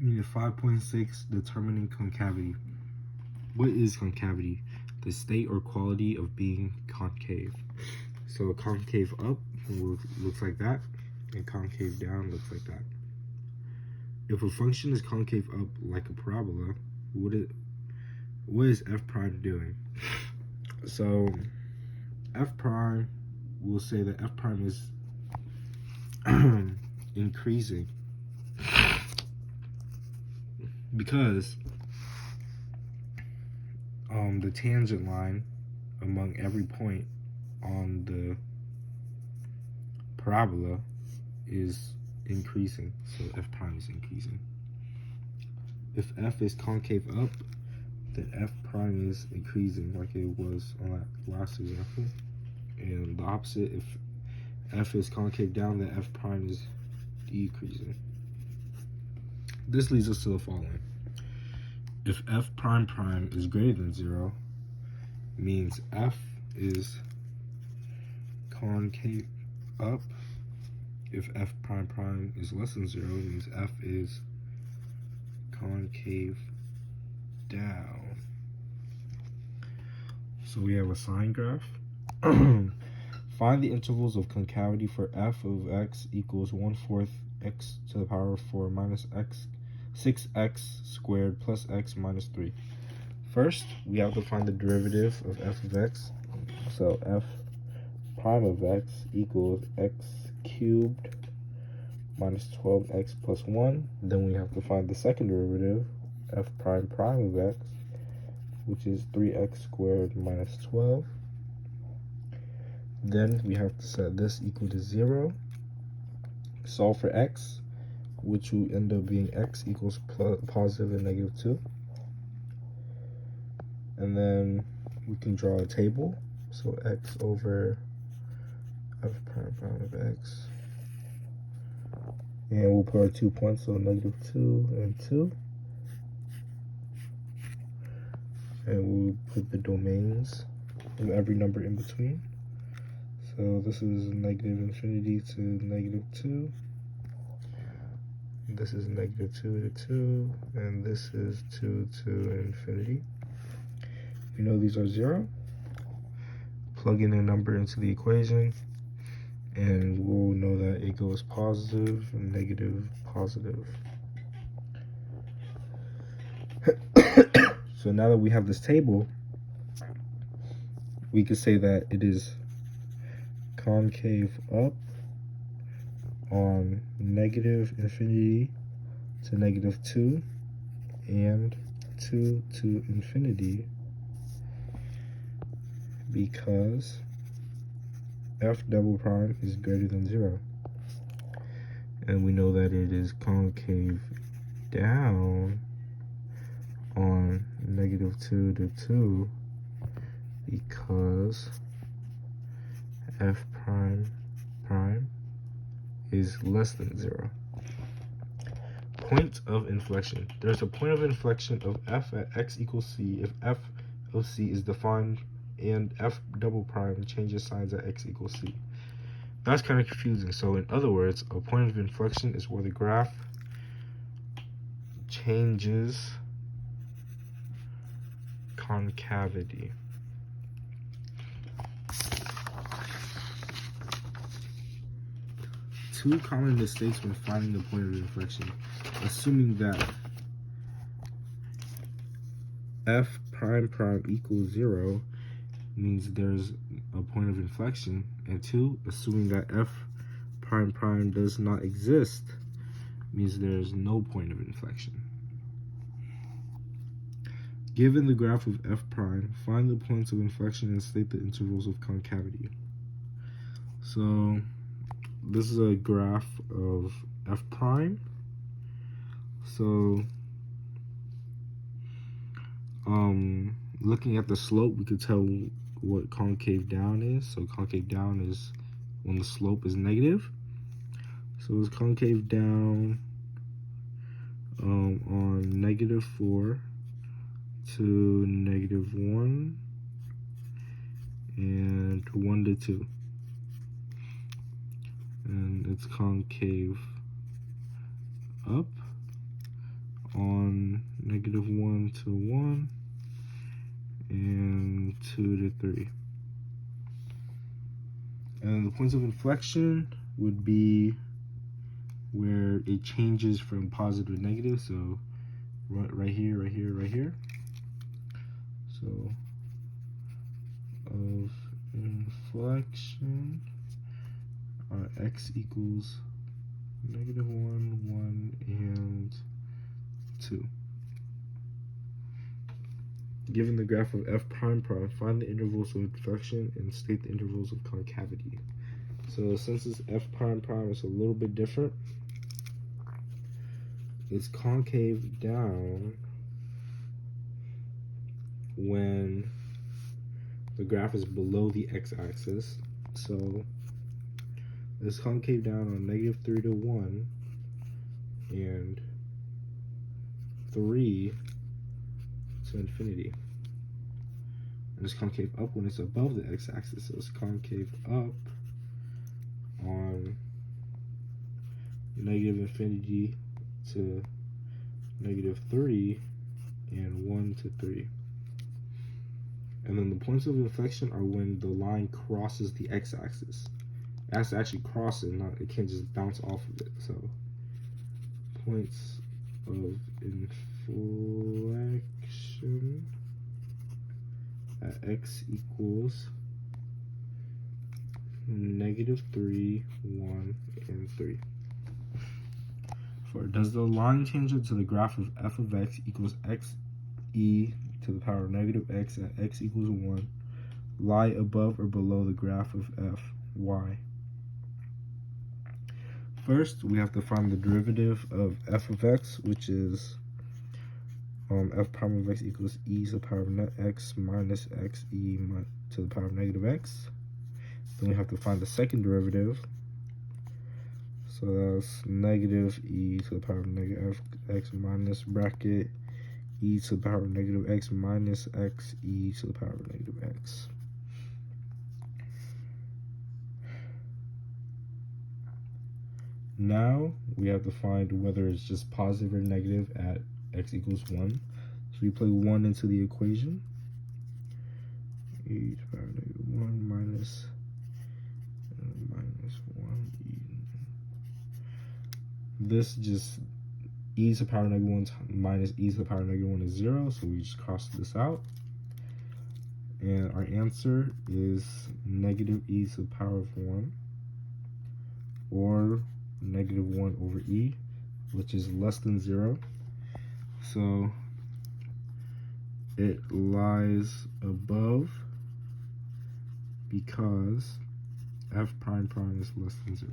Unit 5.6, Determining Concavity. What is concavity? The state or quality of being concave. So concave up looks like that, and concave down looks like that. If a function is concave up like a parabola, what is f prime doing? So f prime, we'll say that f prime is increasing because the tangent line among every point on the parabola is increasing, so f prime is increasing. If f is concave up, then f prime is increasing like it was on that last example. And the opposite, if f is concave down, then f prime is decreasing. This leads us to the following. If f prime prime is greater than 0, means f is concave up. If f prime prime is less than 0, means f is concave down. So we have a sine graph. Find the intervals of concavity for f of x equals 1/4 x to the power of 4 minus x 6x squared plus x minus 3. First, we have to find the derivative of f of x. So f prime of x equals x cubed minus 12x plus 1. Then we have to find the second derivative, f prime prime of x, which is 3x squared minus 12. Then we have to set this equal to 0. Solve for x, which will end up being x equals positive and negative 2. And then we can draw a table. So x over f prime prime of x. And we'll put our 2 points, so negative 2 and 2. And we'll put the domains of every number in between. So this is negative infinity to negative 2. This is negative 2 to 2. And this is 2 to infinity. We know these are 0. Plug in a number into the equation, and we'll know that it goes positive, negative, positive. So now that we have this table, we could say that it is concave up on negative infinity to negative 2 and 2 to infinity, because f double prime is greater than 0. And we know that it is concave down on negative 2 to 2 because f prime prime is less than 0. Point of inflection. There's a point of inflection of f at x equals c if f of c is defined and f double prime changes signs at x equals c. That's kind of confusing. So in other words, a point of inflection is where the graph changes concavity. Two common mistakes when finding the point of inflection. Assuming that f prime prime equals 0 means there's a point of inflection, and 2, assuming that f prime prime does not exist means there's no point of inflection. Given the graph of f prime, find the points of inflection and state the intervals of concavity. So this is a graph of f prime. So looking at the slope, we could tell what concave down is. So concave down is when the slope is negative. So it's concave down on negative 4 to negative 1 and 1 to 2. And it's concave up -1 to 1, and 2 to 3. And the points of inflection would be where it changes from positive to negative. So right here, right here, right here. So of inflection are x equals -1, 1, and 2. Given the graph of f prime prime, find the intervals of inflection and state the intervals of concavity. So since it's f prime prime, it's a little bit different. It's concave down when the graph is below the x-axis. So it's concave down on -3 to 1 and 3 to infinity. And it's concave up when it's above the x-axis. So it's concave up on -infinity to -3 and 1 to 3. And then the points of inflection are when the line crosses the x-axis. It has to actually cross it, it can't just bounce off of it. So points of inflection at x equals -3, 1, and 3. For does the line tangent to the graph of f of x equals x e to the power of -x at x equals 1 lie above or below the graph of f y? First, we have to find the derivative of f of x, which is f prime of x equals e to the power of net x minus x e to the power of -x. Then we have to find the second derivative. So that's -e to the power of -x minus bracket e to the power of -x minus x e to the power of -x. Now we have to find whether it's just positive or negative at x equals 1. So we plug 1 into the equation. E to the power of -1 minus 1 e. This just e to the power of -1 minus e to the power of -1 is 0, so we just cross this out. And our answer is -e to the power of 1, or -1 over e, which is less than 0. So it lies above because f prime prime is less than 0.